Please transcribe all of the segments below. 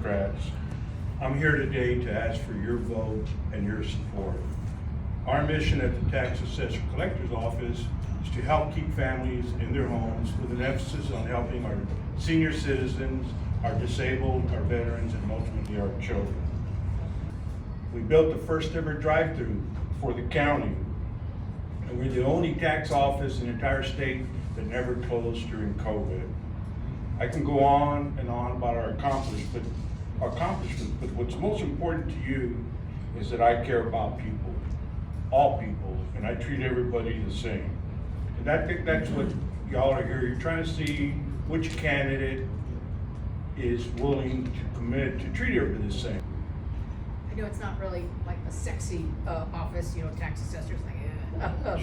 Democrats. I'm here today to ask for your vote and your support. Our mission at the Tax Assessor Collector's Office is to help keep families in their homes with an emphasis on helping our senior citizens, our disabled, our veterans, and ultimately our children. We built the first ever drive-through for the county, and we're the only tax office in the entire state that never closed during COVID. I can go on and on about our accomplishments, but what's most important to you is that I care about people, all people, and I treat everybody the same. And I think that's what y'all are here. You're trying to see which candidate is willing to commit to treat everybody the same. I know it's not really like a sexy office, tax assessors like,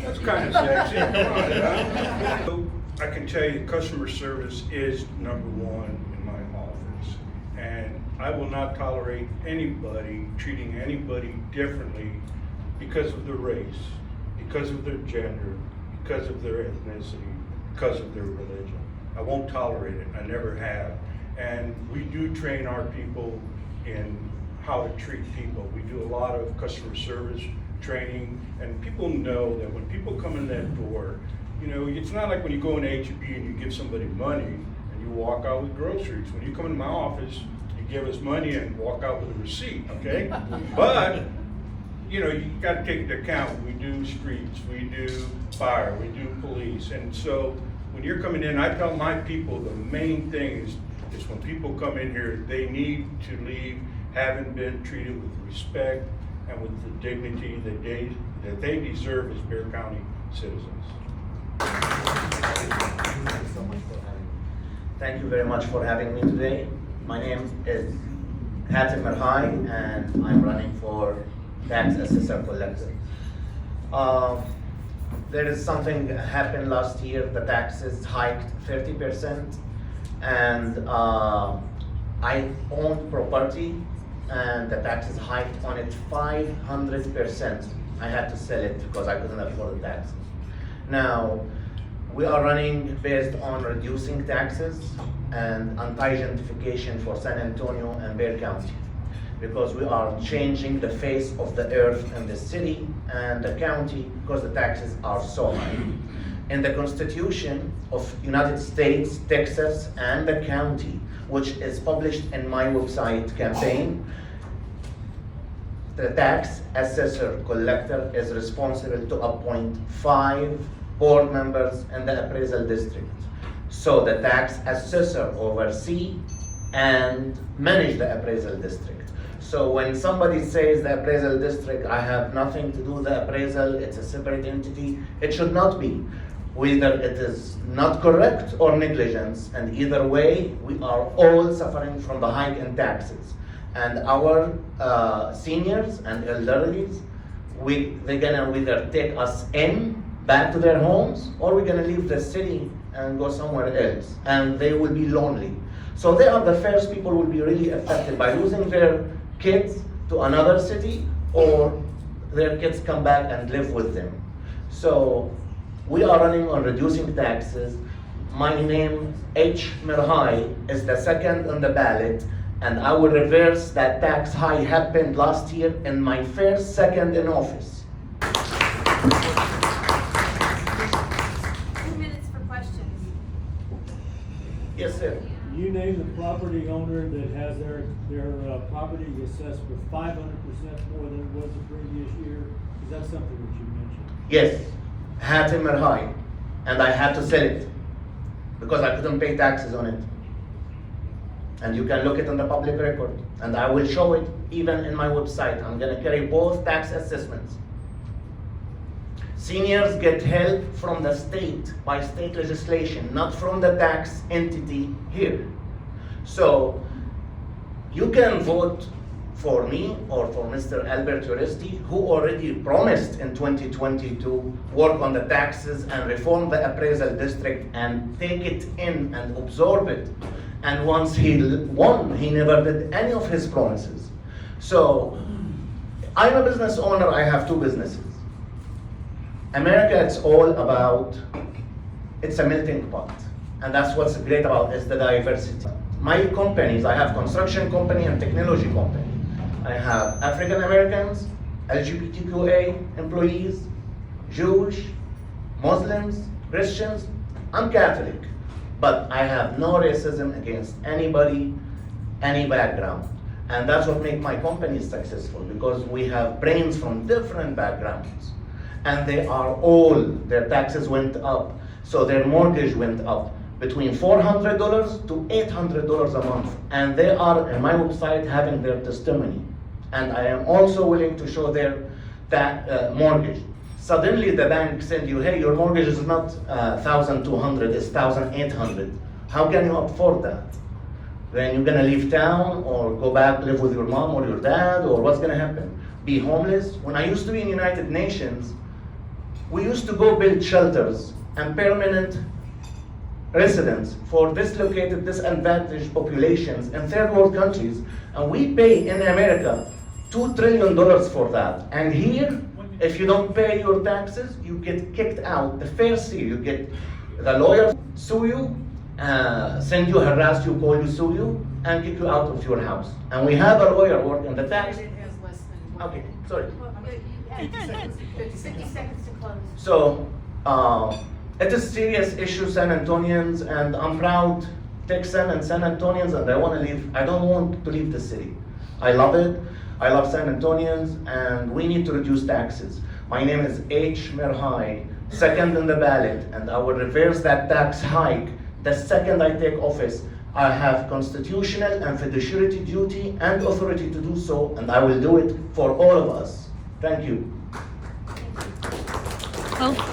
That's kind of sexy. So I can tell you, customer service is number one in my office. And I will not tolerate anybody treating anybody differently because of their race, because of their gender, because of their ethnicity, because of their religion. I won't tolerate it. I never have. And we do train our people in how to treat people. We do a lot of customer service training, and people know that when people come in that door, it's not like when you go in H-E-B and you give somebody money and you walk out with groceries. When you come into my office, you give us money and walk out with a receipt, okay? But, you gotta take into account, we do streets, we do fire, we do police, and so when you're coming in, I tell my people the main thing is when people come in here, they need to leave having been treated with respect and with the dignity that they deserve as Bexar County citizens. Thank you very much for having me today. My name is Merhi, and I'm running for Tax Assessor Collector. There is something that happened last year. The taxes hiked 30%, and I owned property, and the taxes hiked on it 500%. I had to sell it because I couldn't afford the taxes. Now, we are running based on reducing taxes and anti-gentrification for San Antonio and Bexar County, because we are changing the face of the earth in the city and the county because the taxes are so high. In the Constitution of United States, Texas, and the county, which is published in my website campaign, the tax assessor collector is responsible to appoint 5 board members in the appraisal district. So the tax assessor oversee and manage the appraisal district. So when somebody says the appraisal district, I have nothing to do with the appraisal, it's a separate entity, it should not be. Whether it is not correct or negligence, and either way, we are all suffering from the hike in taxes. And our seniors and elderlies, they're gonna either take us back to their homes, or we're gonna leave the city and go somewhere else, and they will be lonely. So they are the first people who will be really affected by losing their kids to another city, or their kids come back and live with them. So we are running on reducing taxes. My name, Merhi, is the second on the ballot, and I will reverse that tax high happened last year in my first second in office. 2 minutes for questions. Yes, sir. You name the property owner that has their property assessed for 500% more than it was the previous year. Is that something that you mentioned? Yes, Merhi, and I had to sell it because I couldn't pay taxes on it. And you can look it on the public record, and I will show it even in my website. I'm gonna carry both tax assessments. Seniors get help from the state by state legislation, not from the tax entity here. So you can vote for me or for Mr. Albert Uresti, who already promised in 2020 to work on the taxes and reform the appraisal district and take it in and absorb it. And once he won, he never did any of his promises. So I'm a business owner, I have 2 businesses. America, it's all about, it's a melting pot. And that's what's great about it, is the diversity. my companies, I have construction company and technology company. I have African Americans, LGBTQA employees, Jewish, Muslims, Christians. I'm Catholic, but I have no racism against anybody, any background. And that's what makes my company successful, because we have brains from different backgrounds. And they are all, their taxes went up. So their mortgage went up between $400 to $800 a month. And they are, in my website, having their testimony. And I am also willing to show their mortgage. Suddenly the bank send you, hey, your mortgage is not $1,200, it's $1,800. How can you afford that? Then you're gonna leave town or go back live with your mom or your dad, or what's gonna happen? Be homeless? When I used to be in United Nations, we used to go build shelters and permanent residence for dislocated, disadvantaged populations in third world countries, and we pay in America $2 trillion for that. And here, if you don't pay your taxes, you get kicked out. The first year, you get the lawyer sue you, send you, harass you, call you, sue you, and kick you out of your house. And we have a lawyer working the tax. It has less than 1 Okay, minute. sorry. 50 seconds to close. So, it is a serious issue, San Antonians, and I'm proud Texan and San Antonians, and I want to leave. I don't want to leave the city. I love it. I love San Antonians, and we need to reduce taxes. My name is Merhi, second in the ballot, and I will reverse that tax hike the second I take office. I have constitutional and fiduciary duty and authority to do so, and I will do it for all of us. Thank you. Oh.